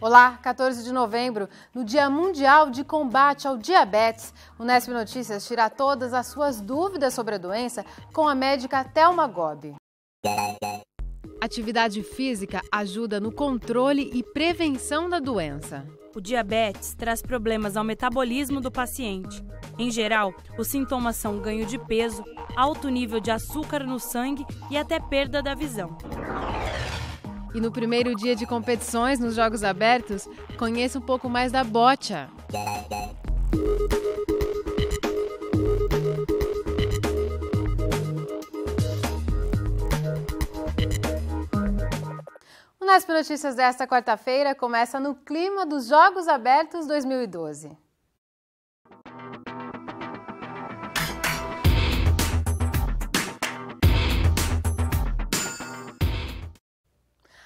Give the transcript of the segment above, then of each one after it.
Olá, 14 de novembro, no Dia Mundial de Combate ao Diabetes, o Unesp Notícias tira todas as suas dúvidas sobre a doença com a médica Thelma Gobi. Atividade física ajuda no controle e prevenção da doença. O diabetes traz problemas ao metabolismo do paciente. Em geral, os sintomas são ganho de peso, alto nível de açúcar no sangue e até perda da visão. E no primeiro dia de competições nos Jogos Abertos, conheça um pouco mais da bocha. O Unesp Notícias desta quarta-feira começa no clima dos Jogos Abertos 2012.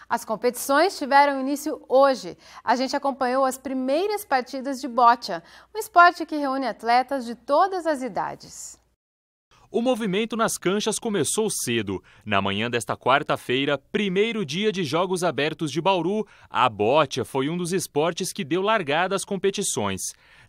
As competições tiveram início hoje. A gente acompanhou as primeiras partidas de bocha, um esporte que reúne atletas de todas as idades. O movimento nas canchas começou cedo. Na manhã desta quarta-feira, primeiro dia de Jogos Abertos de Bauru, a bocha foi um dos esportes que deu largada às competições.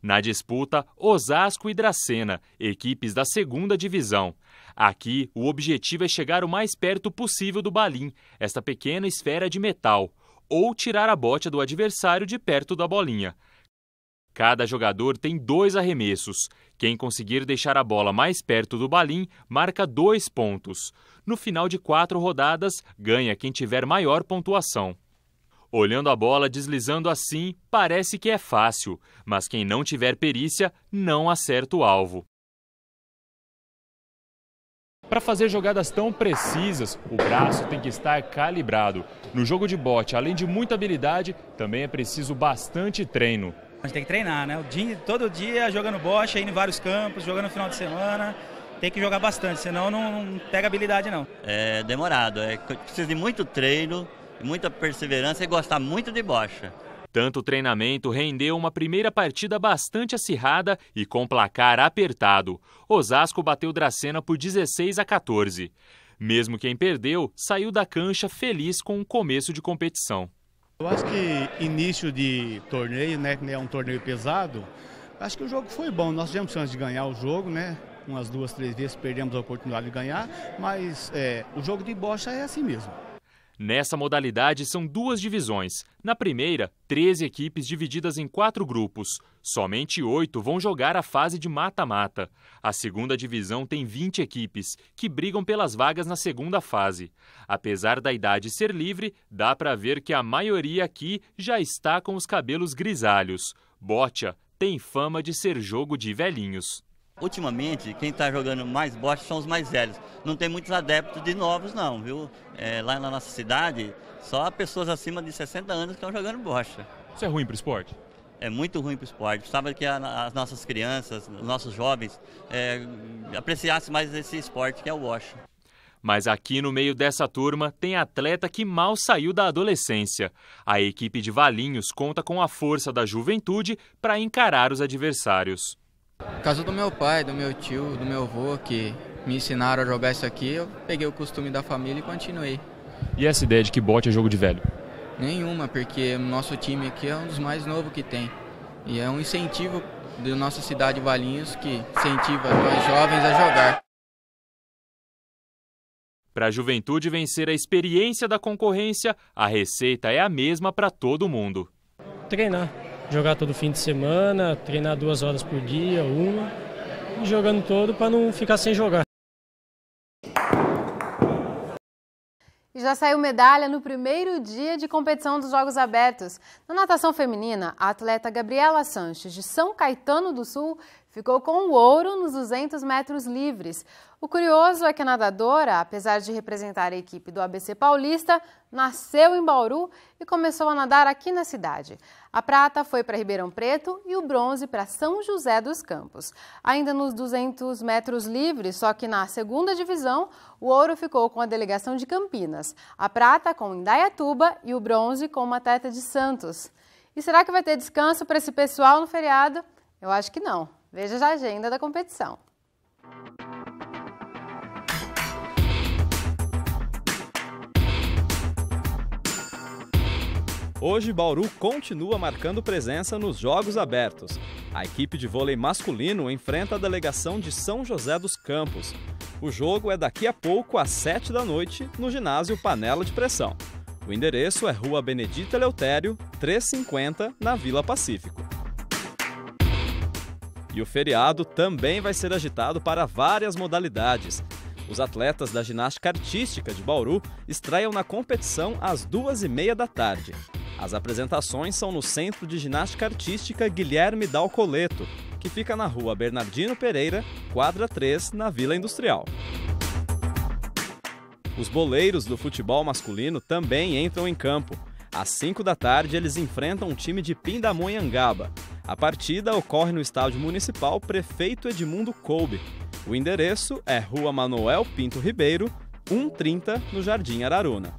Na disputa, Osasco e Dracena, equipes da segunda divisão. Aqui, o objetivo é chegar o mais perto possível do balim, esta pequena esfera de metal, ou tirar a bocha do adversário de perto da bolinha. Cada jogador tem 2 arremessos. Quem conseguir deixar a bola mais perto do balim marca 2 pontos. No final de 4 rodadas, ganha quem tiver maior pontuação. Olhando a bola deslizando assim, parece que é fácil, mas quem não tiver perícia não acerta o alvo. Para fazer jogadas tão precisas, o braço tem que estar calibrado. No jogo de bocha, além de muita habilidade, também é preciso bastante treino. A gente tem que treinar, né? Todo dia jogando bocha, indo em vários campos, jogando no final de semana. Tem que jogar bastante, senão não pega habilidade não. É demorado, precisa de muito treino, muita perseverança e gostar muito de bocha. Tanto treinamento rendeu uma primeira partida bastante acirrada e com placar apertado. Osasco bateu Dracena por 16-14. Mesmo quem perdeu, saiu da cancha feliz com o começo de competição. Eu acho que início de torneio, né, que é um torneio pesado, acho que o jogo foi bom. Nós tivemos chance de ganhar o jogo, né? Umas 2, 3 vezes perdemos a oportunidade de ganhar, mas o jogo de bocha é assim mesmo. Nessa modalidade são 2 divisões. Na primeira, 13 equipes divididas em 4 grupos. Somente 8 vão jogar a fase de mata-mata. A segunda divisão tem 20 equipes, que brigam pelas vagas na segunda fase. Apesar da idade ser livre, dá para ver que a maioria aqui já está com os cabelos grisalhos. Bocha tem fama de ser jogo de velhinhos. Ultimamente, quem está jogando mais bocha são os mais velhos. Não tem muitos adeptos de novos não, viu? Lá na nossa cidade, só pessoas acima de 60 anos que estão jogando bocha. Isso é ruim para o esporte? É muito ruim para o esporte. Sabe que as nossas crianças, os nossos jovens, apreciassem mais esse esporte que é o bocha. Mas aqui no meio dessa turma tem atleta que mal saiu da adolescência. A equipe de Valinhos conta com a força da juventude para encarar os adversários. Por causa do meu pai, do meu tio, do meu avô, que me ensinaram a jogar isso aqui, eu peguei o costume da família e continuei. E essa ideia de que bocha é jogo de velho? Nenhuma, porque o nosso time aqui é um dos mais novos que tem. E é um incentivo da nossa cidade Valinhos que incentiva nós jovens a jogar. Para a juventude vencer a experiência da concorrência, a receita é a mesma para todo mundo. Treinar. Jogar todo fim de semana, treinar 2 horas por dia, 1, e jogando todo para não ficar sem jogar. E já saiu medalha no primeiro dia de competição dos Jogos Abertos. Na natação feminina, a atleta Gabriela Sanches, de São Caetano do Sul, ficou com o ouro nos 200 metros livres. O curioso é que a nadadora, apesar de representar a equipe do ABC Paulista, nasceu em Bauru e começou a nadar aqui na cidade. A prata foi para Ribeirão Preto e o bronze para São José dos Campos. Ainda nos 200 metros livres, só que na segunda divisão, o ouro ficou com a delegação de Campinas, a prata com Indaiatuba e o bronze com uma atleta de Santos. E será que vai ter descanso para esse pessoal no feriado? Eu acho que não. Veja já a agenda da competição. Hoje, Bauru continua marcando presença nos Jogos Abertos. A equipe de vôlei masculino enfrenta a delegação de São José dos Campos. O jogo é daqui a pouco, às 7 da noite, no ginásio Panela de Pressão. O endereço é Rua Benedito Eleutério, 350, na Vila Pacífico. E o feriado também vai ser agitado para várias modalidades. Os atletas da ginástica artística de Bauru estreiam na competição às 2h30 da tarde. As apresentações são no Centro de Ginástica Artística Guilherme Dalcoleto, que fica na Rua Bernardino Pereira, quadra 3, na Vila Industrial. Os boleiros do futebol masculino também entram em campo. Às 5 da tarde, eles enfrentam um time de Pindamonhangaba. A partida ocorre no Estádio Municipal Prefeito Edmundo Coube. O endereço é Rua Manuel Pinto Ribeiro, 130, no Jardim Araruna.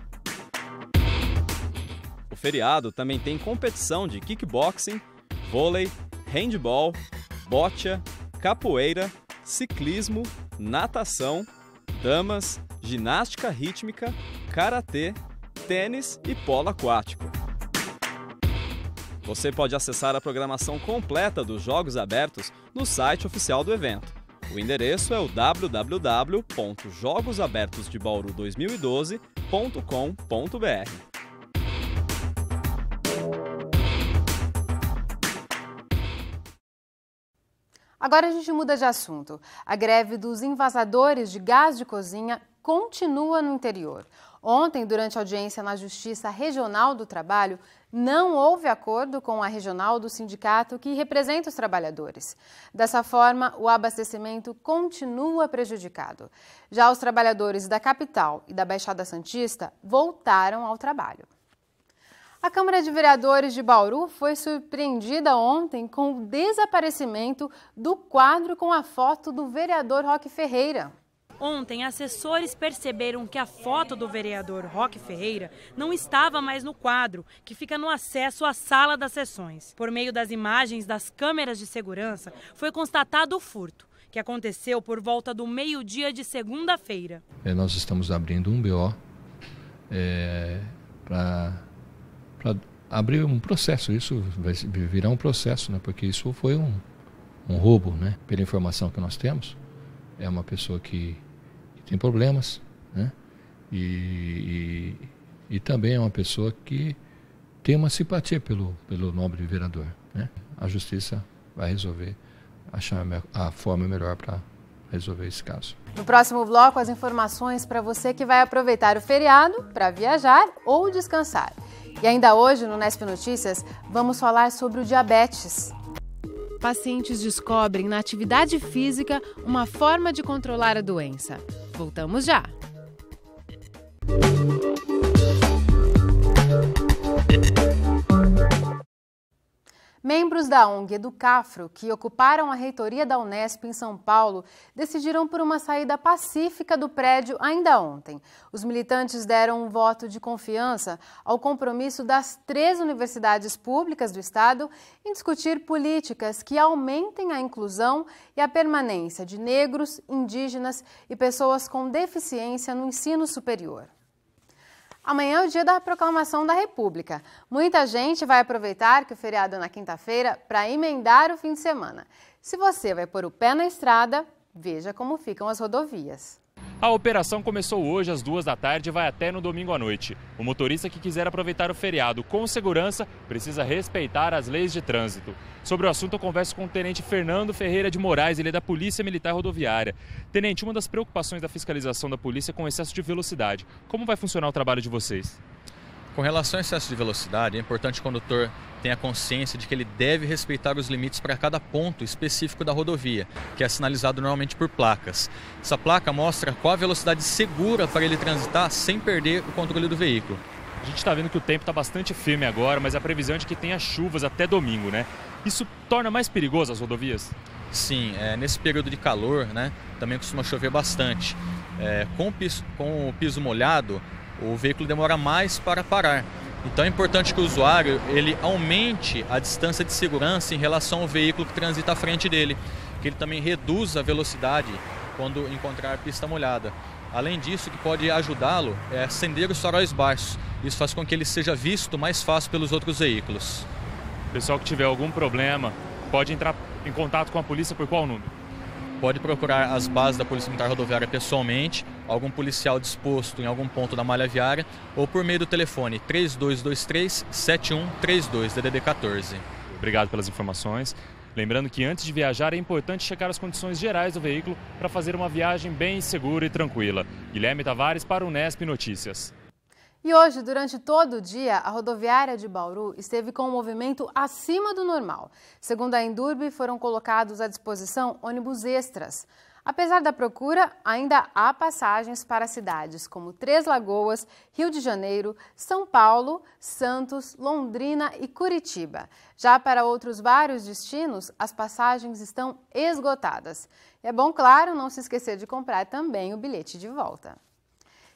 O feriado também tem competição de kickboxing, vôlei, handball, boccia, capoeira, ciclismo, natação, damas, ginástica rítmica, karatê, tênis e polo aquático. Você pode acessar a programação completa dos Jogos Abertos no site oficial do evento. O endereço é o www.jogosabertosdebauru2012.com.br. Agora a gente muda de assunto. A greve dos envasadores de gás de cozinha continua no interior. Ontem, durante a audiência na Justiça Regional do Trabalho, não houve acordo com a regional do sindicato que representa os trabalhadores. Dessa forma, o abastecimento continua prejudicado. Já os trabalhadores da capital e da Baixada Santista voltaram ao trabalho. A Câmara de Vereadores de Bauru foi surpreendida ontem com o desaparecimento do quadro com a foto do vereador Roque Ferreira. Ontem, assessores perceberam que a foto do vereador Roque Ferreira não estava mais no quadro, que fica no acesso à sala das sessões. Por meio das imagens das câmeras de segurança, foi constatado o furto, que aconteceu por volta do meio-dia de segunda-feira. Nós estamos abrindo um BO para abrir um processo. Isso vai virar um processo, né? Porque isso foi um roubo, né? Pela informação que nós temos. É uma pessoa que tem problemas, né? E também é uma pessoa que tem uma simpatia pelo nobre vereador, né? A justiça vai resolver, achar a forma melhor para resolver esse caso. No próximo bloco, as informações para você que vai aproveitar o feriado para viajar ou descansar. E ainda hoje, no Nesp Notícias, vamos falar sobre o diabetes. Pacientes descobrem na atividade física uma forma de controlar a doença. Voltamos já! Membros da ONG Educafro, que ocuparam a reitoria da Unesp em São Paulo, decidiram por uma saída pacífica do prédio ainda ontem. Os militantes deram um voto de confiança ao compromisso das 3 universidades públicas do estado em discutir políticas que aumentem a inclusão e a permanência de negros, indígenas e pessoas com deficiência no ensino superior. Amanhã é o dia da proclamação da República. Muita gente vai aproveitar que o feriado é na quinta-feira para emendar o fim de semana. Se você vai pôr o pé na estrada, veja como ficam as rodovias. A operação começou hoje às 2 da tarde e vai até no domingo à noite. O motorista que quiser aproveitar o feriado com segurança precisa respeitar as leis de trânsito. Sobre o assunto, eu converso com o Tenente Fernando Ferreira de Moraes, ele é da Polícia Militar Rodoviária. Tenente, uma das preocupações da fiscalização da polícia é com o excesso de velocidade. Como vai funcionar o trabalho de vocês? Com relação ao excesso de velocidade, é importante que o condutor tenha consciência de que ele deve respeitar os limites para cada ponto específico da rodovia, que é sinalizado normalmente por placas. Essa placa mostra qual a velocidade segura para ele transitar sem perder o controle do veículo. A gente está vendo que o tempo está bastante firme agora, mas a previsão é de que tenha chuvas até domingo, né? Isso torna mais perigoso as rodovias? Sim, nesse período de calor, né, também costuma chover bastante. Com o piso molhado, o veículo demora mais para parar. Então é importante que o usuário ele aumente a distância de segurança em relação ao veículo que transita à frente dele, que ele também reduza a velocidade quando encontrar pista molhada. Além disso, o que pode ajudá-lo é acender os faróis baixos. Isso faz com que ele seja visto mais fácil pelos outros veículos. O pessoal que tiver algum problema pode entrar em contato com a polícia por qual número? Pode procurar as bases da Polícia Militar Rodoviária pessoalmente, algum policial disposto em algum ponto da malha viária ou por meio do telefone 3223-7132, DDD 14. Obrigado pelas informações. Lembrando que antes de viajar é importante checar as condições gerais do veículo para fazer uma viagem bem segura e tranquila. Guilherme Tavares para o Unesp Notícias. E hoje, durante todo o dia, a rodoviária de Bauru esteve com um movimento acima do normal. Segundo a Endurbe, foram colocados à disposição ônibus extras. Apesar da procura, ainda há passagens para cidades como Três Lagoas, Rio de Janeiro, São Paulo, Santos, Londrina e Curitiba. Já para outros vários destinos, as passagens estão esgotadas. É bom, claro, não se esquecer de comprar também o bilhete de volta.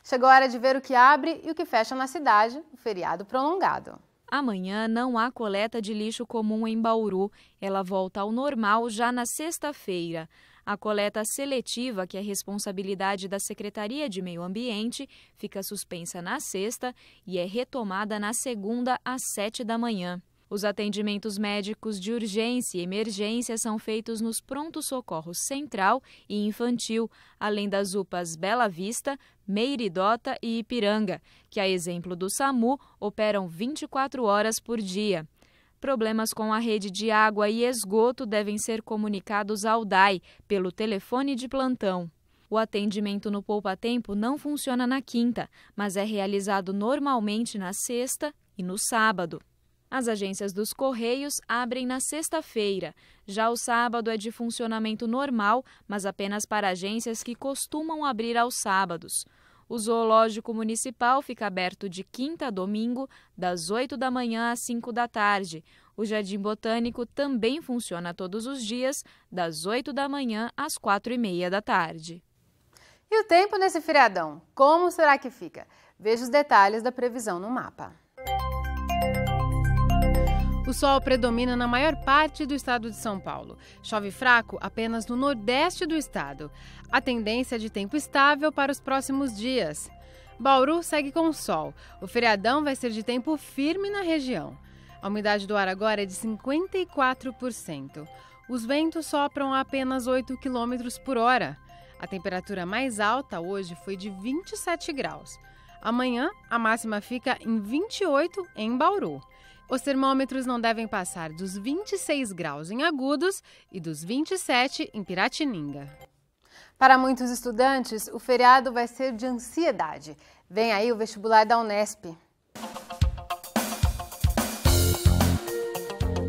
Chegou a hora de ver o que abre e o que fecha na cidade, o feriado prolongado. Amanhã não há coleta de lixo comum em Bauru. Ela volta ao normal já na sexta-feira. A coleta seletiva, que é responsabilidade da Secretaria de Meio Ambiente, fica suspensa na sexta e é retomada na segunda às 7 da manhã. Os atendimentos médicos de urgência e emergência são feitos nos pronto-socorros Central e Infantil, além das UPAs Bela Vista, Meiridota e Ipiranga, que, a exemplo do SAMU, operam 24 horas por dia. Problemas com a rede de água e esgoto devem ser comunicados ao DAI pelo telefone de plantão. O atendimento no poupa-tempo não funciona na quinta, mas é realizado normalmente na sexta e no sábado. As agências dos Correios abrem na sexta-feira. Já o sábado é de funcionamento normal, mas apenas para agências que costumam abrir aos sábados. O Zoológico Municipal fica aberto de quinta a domingo, das 8 da manhã às 5 da tarde. O Jardim Botânico também funciona todos os dias, das 8 da manhã às 4h30 da tarde. E o tempo nesse feriadão? Como será que fica? Veja os detalhes da previsão no mapa. O sol predomina na maior parte do estado de São Paulo. Chove fraco apenas no nordeste do estado. A tendência é de tempo estável para os próximos dias. Bauru segue com sol. O feriadão vai ser de tempo firme na região. A umidade do ar agora é de 54%. Os ventos sopram a apenas 8 km por hora. A temperatura mais alta hoje foi de 27 graus. Amanhã, a máxima fica em 28 em Bauru. Os termômetros não devem passar dos 26 graus em Agudos e dos 27 em Piratininga. Para muitos estudantes, o feriado vai ser de ansiedade. Vem aí o vestibular da Unesp.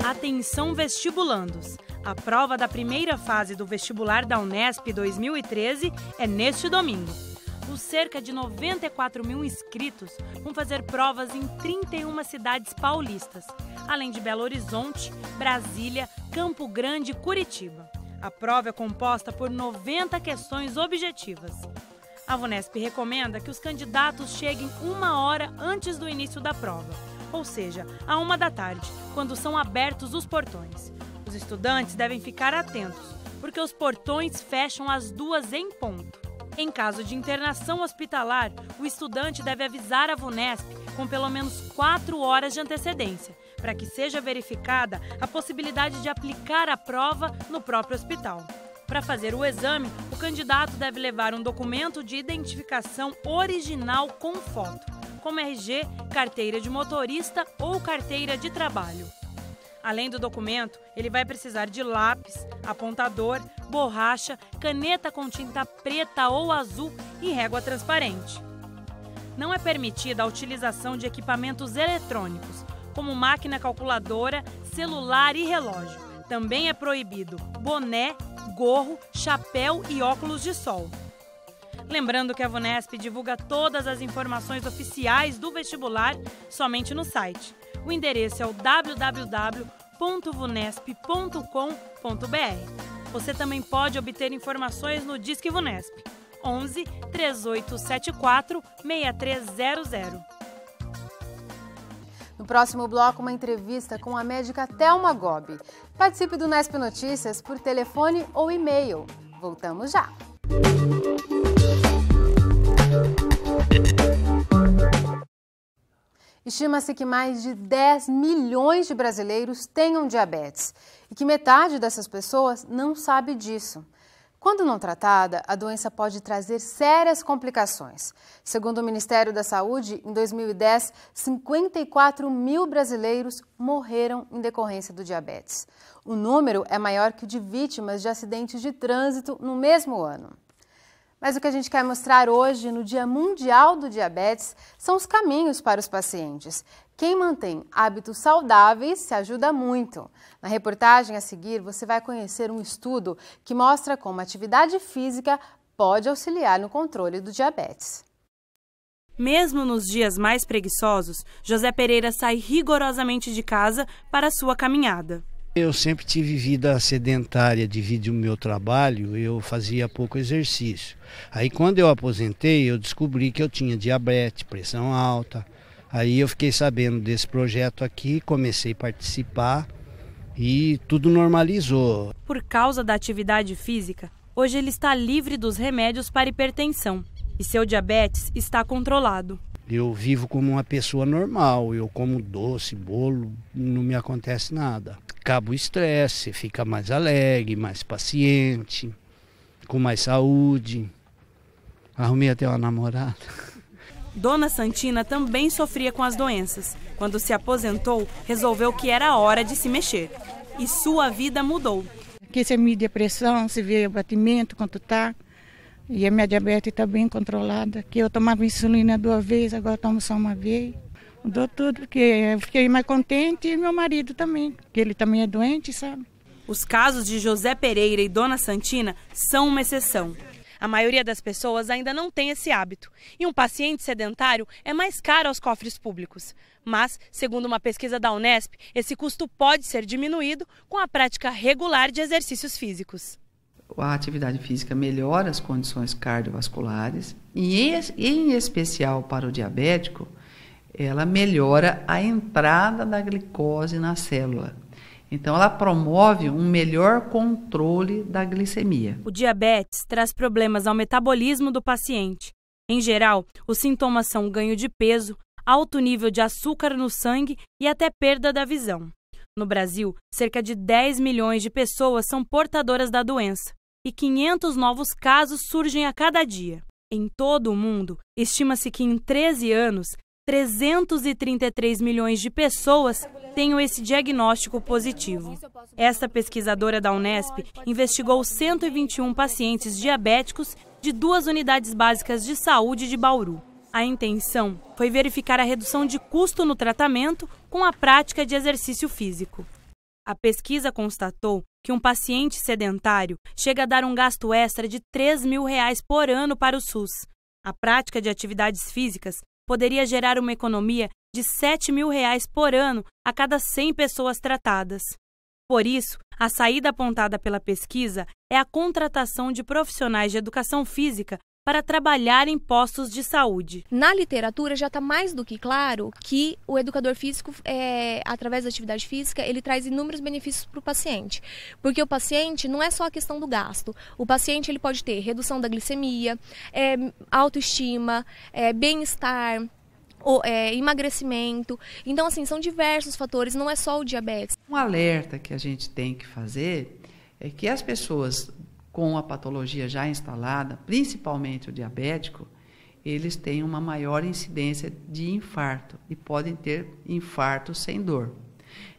Atenção vestibulandos! A prova da primeira fase do vestibular da Unesp 2013 é neste domingo. Os cerca de 94 mil inscritos vão fazer provas em 31 cidades paulistas, além de Belo Horizonte, Brasília, Campo Grande e Curitiba. A prova é composta por 90 questões objetivas. A Unesp recomenda que os candidatos cheguem 1 hora antes do início da prova, ou seja, à 1 da tarde, quando são abertos os portões. Os estudantes devem ficar atentos, porque os portões fecham às 2 em ponto. Em caso de internação hospitalar, o estudante deve avisar a Unesp com pelo menos 4 horas de antecedência, para que seja verificada a possibilidade de aplicar a prova no próprio hospital. Para fazer o exame, o candidato deve levar um documento de identificação original com foto, como RG, carteira de motorista ou carteira de trabalho. Além do documento, ele vai precisar de lápis, apontador, borracha, caneta com tinta preta ou azul e régua transparente. Não é permitida a utilização de equipamentos eletrônicos, como máquina calculadora, celular e relógio. Também é proibido boné, gorro, chapéu e óculos de sol. Lembrando que a Unesp divulga todas as informações oficiais do vestibular somente no site. O endereço é o www.vunesp.com.br. Você também pode obter informações no Disque Vunesp, 11 3874 6300. No próximo bloco, uma entrevista com a médica Thelma Gobi. Participe do Unesp Notícias por telefone ou e-mail. Voltamos já! Estima-se que mais de 10 milhões de brasileiros tenham diabetes e que metade dessas pessoas não sabe disso. Quando não tratada, a doença pode trazer sérias complicações. Segundo o Ministério da Saúde, em 2010, 54 mil brasileiros morreram em decorrência do diabetes. O número é maior que o de vítimas de acidentes de trânsito no mesmo ano. Mas o que a gente quer mostrar hoje, no Dia Mundial do Diabetes, são os caminhos para os pacientes. Quem mantém hábitos saudáveis se ajuda muito. Na reportagem a seguir, você vai conhecer um estudo que mostra como a atividade física pode auxiliar no controle do diabetes. Mesmo nos dias mais preguiçosos, José Pereira sai rigorosamente de casa para a sua caminhada. Eu sempre tive vida sedentária devido ao meu trabalho, eu fazia pouco exercício. Aí quando eu aposentei, eu descobri que eu tinha diabetes, pressão alta. Aí eu fiquei sabendo desse projeto aqui, comecei a participar e tudo normalizou. Por causa da atividade física, hoje ele está livre dos remédios para hipertensão e seu diabetes está controlado. Eu vivo como uma pessoa normal, eu como doce, bolo, não me acontece nada. Acaba o estresse, fica mais alegre, mais paciente, com mais saúde. Arrumei até uma namorada. Dona Santina também sofria com as doenças. Quando se aposentou, resolveu que era hora de se mexer. E sua vida mudou. Aqui você mide a pressão, você vê o batimento, quanto está. E a minha diabetes está bem controlada. Que eu tomava insulina 2 vezes, agora tomo só 1 vez. Mudou tudo, porque eu fiquei mais contente e meu marido também, porque ele também é doente, sabe? Os casos de José Pereira e Dona Santina são uma exceção. A maioria das pessoas ainda não tem esse hábito. E um paciente sedentário é mais caro aos cofres públicos. Mas, segundo uma pesquisa da Unesp, esse custo pode ser diminuído com a prática regular de exercícios físicos. A atividade física melhora as condições cardiovasculares e, em especial para o diabético, ela melhora a entrada da glicose na célula. Então, ela promove um melhor controle da glicemia. O diabetes traz problemas ao metabolismo do paciente. Em geral, os sintomas são ganho de peso, alto nível de açúcar no sangue e até perda da visão. No Brasil, cerca de 10 milhões de pessoas são portadoras da doença e 500 novos casos surgem a cada dia. Em todo o mundo, estima-se que em 13 anos, 333 milhões de pessoas tenham esse diagnóstico positivo. Esta pesquisadora da Unesp investigou 121 pacientes diabéticos de 2 unidades básicas de saúde de Bauru. A intenção foi verificar a redução de custo no tratamento com a prática de exercício físico. A pesquisa constatou que um paciente sedentário chega a dar um gasto extra de R$ 3.000 por ano para o SUS. A prática de atividades físicas poderia gerar uma economia de R$ 7.000 por ano a cada 100 pessoas tratadas. Por isso, a saída apontada pela pesquisa é a contratação de profissionais de educação física para trabalhar em postos de saúde. Na literatura já está mais do que claro que o educador físico, através da atividade física, ele traz inúmeros benefícios para o paciente. Porque o paciente não é só a questão do gasto. O paciente ele pode ter redução da glicemia, autoestima, bem-estar, emagrecimento. Então, assim, são diversos fatores, não é só o diabetes. Um alerta que a gente tem que fazer é que as pessoas com a patologia já instalada, principalmente o diabético, eles têm uma maior incidência de infarto e podem ter infarto sem dor.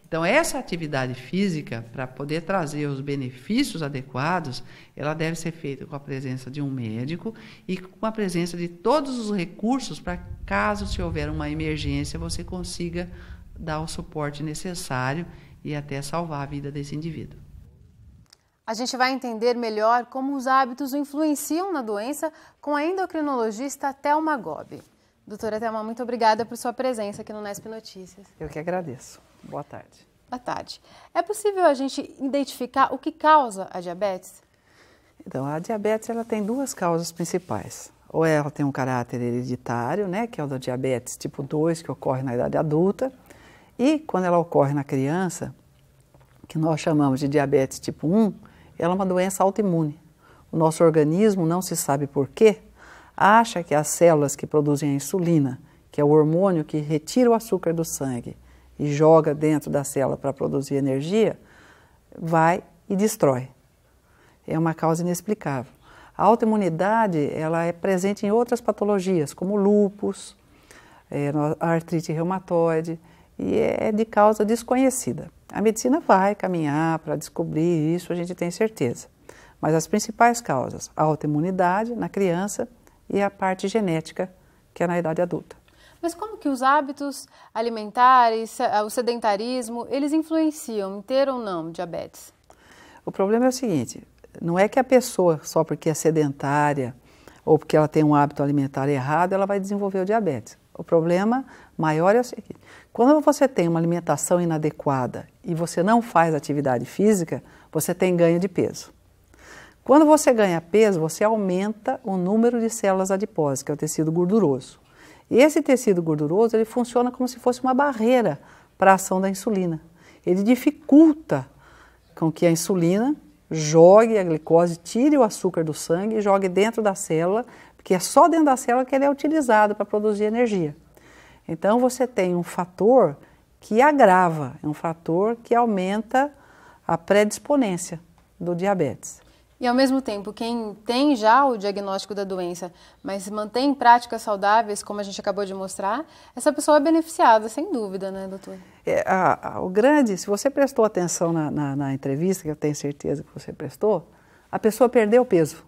Então, essa atividade física, para poder trazer os benefícios adequados, ela deve ser feita com a presença de um médico e com a presença de todos os recursos para, caso se houver uma emergência, você consiga dar o suporte necessário e até salvar a vida desse indivíduo. A gente vai entender melhor como os hábitos influenciam na doença com a endocrinologista Thelma Gobi. Doutora Thelma, muito obrigada por sua presença aqui no Unesp Notícias. Eu que agradeço. Boa tarde. Boa tarde. É possível a gente identificar o que causa a diabetes? Então, a diabetes ela tem 2 causas principais. Ou ela tem um caráter hereditário, né, que é o da diabetes tipo 2, que ocorre na idade adulta. E quando ela ocorre na criança, que nós chamamos de diabetes tipo 1, ela é uma doença autoimune. O nosso organismo, não se sabe por quê, acha que as células que produzem a insulina, que é o hormônio que retira o açúcar do sangue e joga dentro da célula para produzir energia, vai e destrói. É uma causa inexplicável. A autoimunidade, ela é presente em outras patologias, como lúpus, a artrite reumatoide, e é de causa desconhecida. A medicina vai caminhar para descobrir isso, a gente tem certeza. Mas as principais causas, a autoimunidade na criança e a parte genética, que é na idade adulta. Mas como que os hábitos alimentares, o sedentarismo, eles influenciam em ter ou não diabetes? O problema é o seguinte, não é que a pessoa, só porque é sedentária ou porque ela tem um hábito alimentar errado, ela vai desenvolver o diabetes. O problema maior é o seguinte, quando você tem uma alimentação inadequada e você não faz atividade física, você tem ganho de peso. Quando você ganha peso, você aumenta o número de células adiposas, que é o tecido gorduroso. E esse tecido gorduroso, ele funciona como se fosse uma barreira para a ação da insulina. Ele dificulta com que a insulina jogue a glicose, tire o açúcar do sangue e jogue dentro da célula, porque é só dentro da célula que ele é utilizado para produzir energia. Então você tem um fator que agrava, é um fator que aumenta a predisponência do diabetes. E ao mesmo tempo, quem tem já o diagnóstico da doença, mas mantém práticas saudáveis, como a gente acabou de mostrar, essa pessoa é beneficiada, sem dúvida, né, doutor? Se você prestou atenção na entrevista, que eu tenho certeza que você prestou, a pessoa perdeu peso.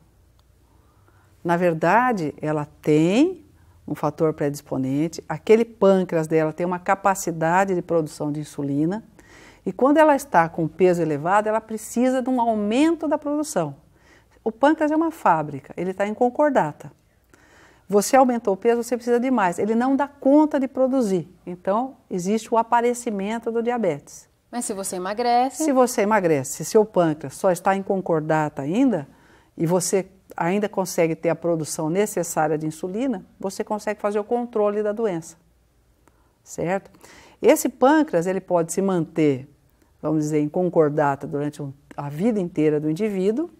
Na verdade, ela tem um fator predisponente, aquele pâncreas dela tem uma capacidade de produção de insulina, e quando ela está com peso elevado, ela precisa de um aumento da produção. O pâncreas é uma fábrica, ele está em concordata. Você aumentou o peso, você precisa de mais. Ele não dá conta de produzir. Então, existe o aparecimento do diabetes. Mas se você emagrece... Se você emagrece, se seu pâncreas só está em concordata ainda, e você ainda consegue ter a produção necessária de insulina, você consegue fazer o controle da doença. Certo? Esse pâncreas, ele pode se manter, vamos dizer, em concordata durante a vida inteira do indivíduo,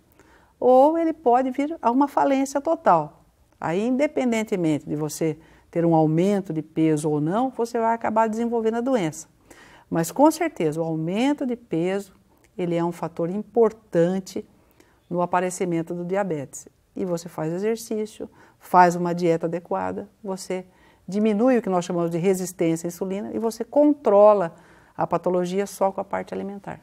ou ele pode vir a uma falência total. Aí, independentemente de você ter um aumento de peso ou não, você vai acabar desenvolvendo a doença. Mas, com certeza, o aumento de peso, ele é um fator importante no aparecimento do diabetes. E você faz exercício, faz uma dieta adequada, você diminui o que nós chamamos de resistência à insulina e você controla a patologia só com a parte alimentar.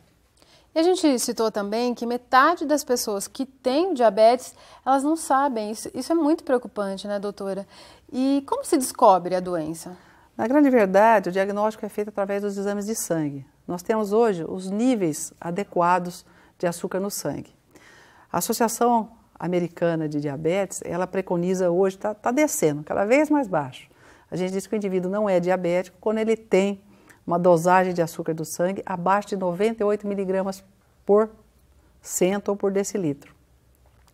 E a gente citou também que metade das pessoas que têm diabetes, elas não sabem. Isso é muito preocupante, né, doutora? E como se descobre a doença? Na grande verdade, o diagnóstico é feito através dos exames de sangue. Nós temos hoje os níveis adequados de açúcar no sangue. A Associação Americana de Diabetes, ela preconiza hoje, está descendo, cada vez mais baixo. A gente diz que o indivíduo não é diabético quando ele tem uma dosagem de açúcar do sangue abaixo de 98 miligramas por cento ou por decilitro.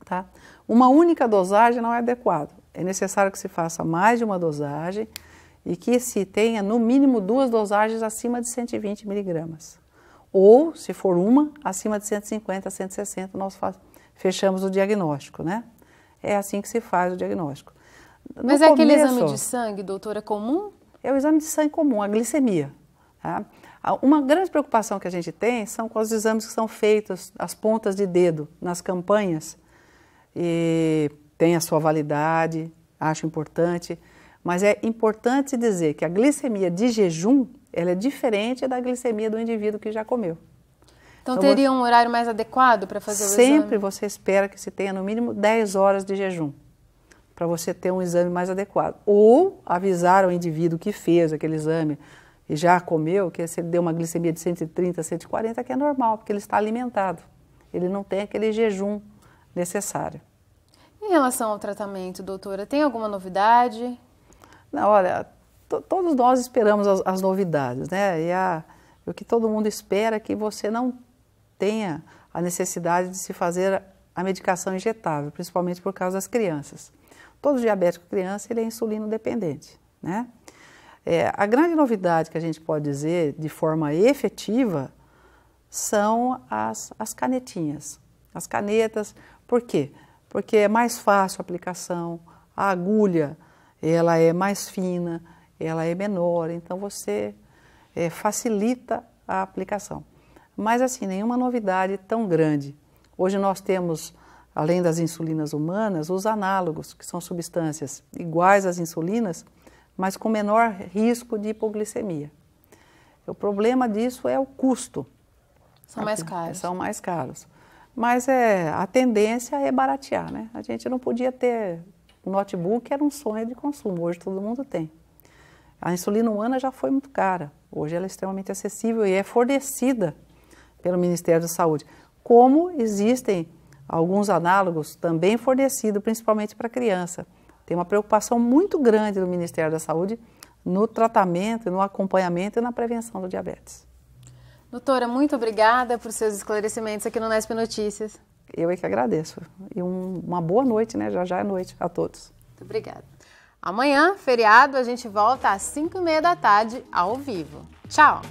Tá? Uma única dosagem não é adequado. É necessário que se faça mais de uma dosagem e que se tenha no mínimo 2 dosagens acima de 120 miligramas. Ou, se for uma, acima de 150, 160, nós fechamos o diagnóstico, né? É assim que se faz o diagnóstico. Mas é aquele exame de sangue, doutora, comum? É o exame de sangue comum, a glicemia. Tá? Uma grande preocupação que a gente tem são com os exames que são feitos às pontas de dedo, nas campanhas, e tem a sua validade, acho importante, mas é importante dizer que a glicemia de jejum, ela é diferente da glicemia do indivíduo que já comeu. Então teria um horário mais adequado para fazer o exame? Sempre você espera que se tenha no mínimo 10 horas de jejum, para você ter um exame mais adequado. Ou avisar ao indivíduo que fez aquele exame e já comeu, que se ele deu uma glicemia de 130, 140, que é normal, porque ele está alimentado. Ele não tem aquele jejum necessário. Em relação ao tratamento, doutora, tem alguma novidade? Não, olha, todos nós esperamos as novidades, né? E o que todo mundo espera é que você não tenha a necessidade de se fazer a medicação injetável, principalmente por causa das crianças. Todo diabético criança, ele é insulino dependente, né? A grande novidade que a gente pode dizer de forma efetiva são as canetinhas. As canetas, por quê? Porque é mais fácil a aplicação, a agulha ela é mais fina, ela é menor, então você facilita a aplicação. Mas assim, nenhuma novidade tão grande. Hoje nós temos, além das insulinas humanas, os análogos, que são substâncias iguais às insulinas, mas com menor risco de hipoglicemia. O problema disso é o custo. São mais caros. São mais caros. Mas a tendência é baratear, né? A gente não podia ter um notebook, era um sonho de consumo, hoje todo mundo tem. A insulina humana já foi muito cara, hoje ela é extremamente acessível e é fornecida pelo Ministério da Saúde. Como existem alguns análogos também fornecidos, principalmente para criança. Tem uma preocupação muito grande do Ministério da Saúde no tratamento, no acompanhamento e na prevenção do diabetes. Doutora, muito obrigada por seus esclarecimentos aqui no Nesp Notícias. Eu é que agradeço. E uma boa noite, né? Já é noite a todos. Muito obrigada. Amanhã, feriado, a gente volta às 5h30 da tarde, ao vivo. Tchau!